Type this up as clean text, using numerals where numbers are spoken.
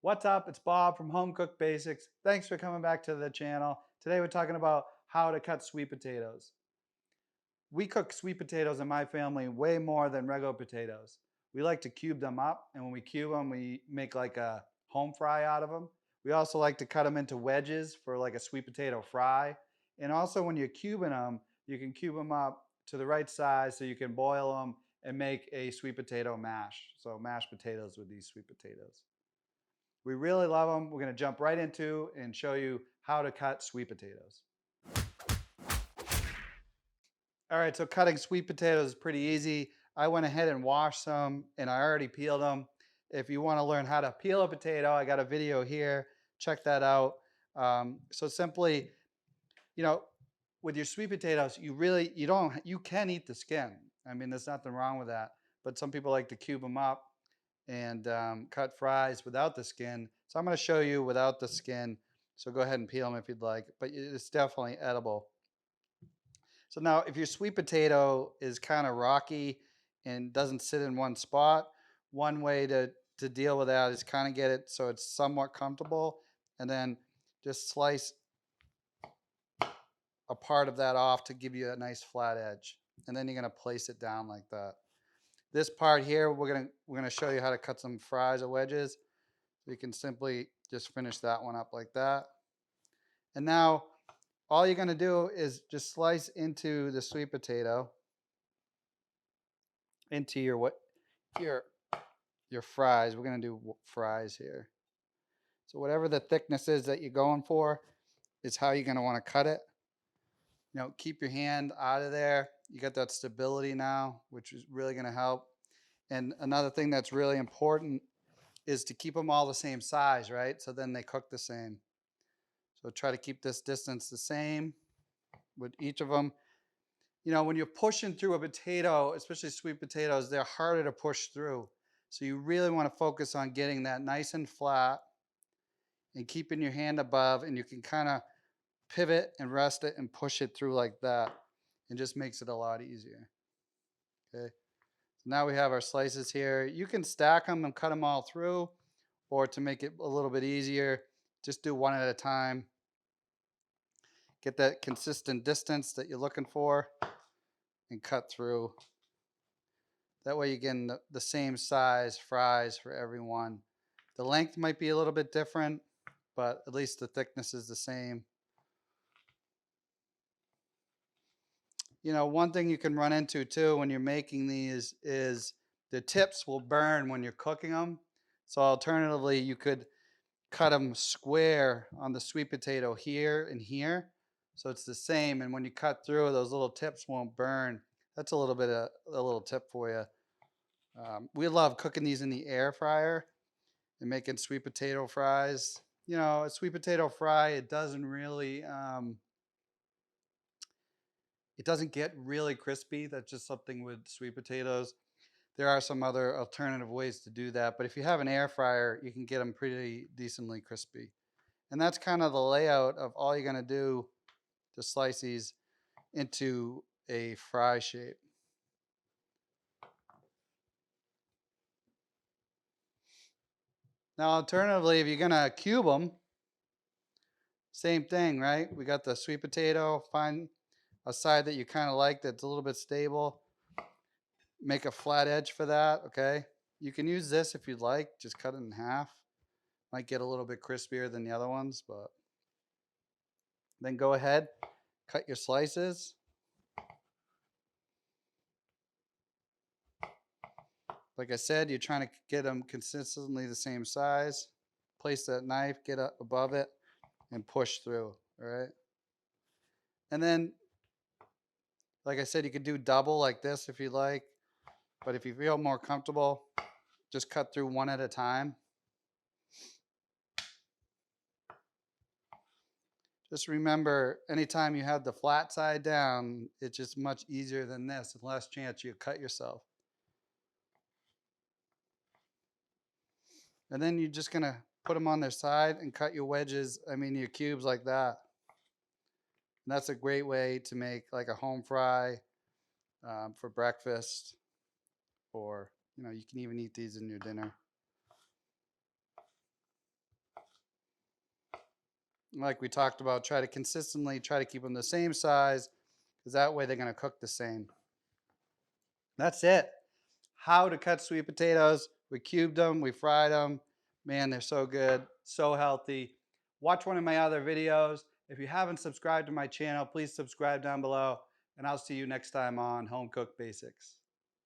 What's up? It's Bob from Home Cook Basics. Thanks for coming back to the channel. Today we're talking about how to cut sweet potatoes. We cook sweet potatoes in my family way more than regular potatoes. We like to cube them up, and when we cube them, we make like a home fry out of them. We also like to cut them into wedges for like a sweet potato fry. And also when you're cubing them, you can cube them up to the right size so you can boil them and make a sweet potato mash. So mashed potatoes with these sweet potatoes. We really love them. We're going to jump right into and show you how to cut sweet potatoes. All right, so cutting sweet potatoes is pretty easy. I went ahead and washed some and I already peeled them. If you want to learn how to peel a potato, I got a video here. Check that out. So simply, you know, with your sweet potatoes, you can eat the skin. I mean, there's nothing wrong with that. But some people like to cube them up and cut fries without the skin. So I'm going to show you without the skin. So go ahead and peel them if you'd like, but it's definitely edible. So now if your sweet potato is kind of rocky and doesn't sit in one spot, one way to deal with that is kind of get it so it's somewhat comfortable and then just slice a part of that off to give you a nice flat edge. And then you're going to place it down like that. This part here, we're gonna show you how to cut some fries or wedges. So you can simply just finish that one up like that. And now all you're gonna do is just slice into the sweet potato, into your your fries. We're gonna do fries here. So whatever the thickness is that you're going for is how you're gonna want to cut it. You know, keep your hand out of there. You got that stability now, which is really gonna help. And another thing that's really important is to keep them all the same size, right? So then they cook the same. So try to keep this distance the same with each of them. You know, when you're pushing through a potato, especially sweet potatoes, they're harder to push through. So you really want to focus on getting that nice and flat and keeping your hand above, and you can kind of pivot and rest it and push it through like that. It just makes it a lot easier. Okay. So now we have our slices here. You can stack them and cut them all through, or to make it a little bit easier, just do one at a time. Get that consistent distance that you're looking for and cut through. That way you're getting the same size fries for everyone. The length might be a little bit different, but at least the thickness is the same. You know, one thing you can run into too when you're making these is the tips will burn when you're cooking them. So alternatively, you could cut them square on the sweet potato here and here. So it's the same. And when you cut through, those little tips won't burn. That's a little bit of a little tip for you. We love cooking these in the air fryer and making sweet potato fries. You know, a sweet potato fry, it doesn't get really crispy. That's just something with sweet potatoes. There are some other alternative ways to do that, but if you have an air fryer, you can get them pretty decently crispy. And that's kind of the layout of all you're going to do to slice these into a fry shape. Now, alternatively, if you're going to cube them, same thing, right? We got the sweet potato, find a side that you kind of like that's a little bit stable. Make a flat edge for that, okay? You can use this if you'd like, just cut it in half. Might get a little bit crispier than the other ones, but then go ahead, cut your slices. Like I said, you're trying to get them consistently the same size. Place that knife, get up above it, and push through, all right? And then, like I said, you could do double like this if you like, but if you feel more comfortable, just cut through one at a time. Just remember, anytime you have the flat side down, it's just much easier than this, and less chance you cut yourself. And then you're just gonna put them on their side and cut your wedges, your cubes like that. And that's a great way to make like a home fry for breakfast, or you can even eat these in your dinner. Like we talked about, try to consistently try to keep them the same size because that way they're going to cook the same. That's it. How to cut sweet potatoes. We cubed them, we fried them. Man, they're so good, so healthy. Watch one of my other videos. If you haven't subscribed to my channel, please subscribe down below, and I'll see you next time on Home Cooked Basics.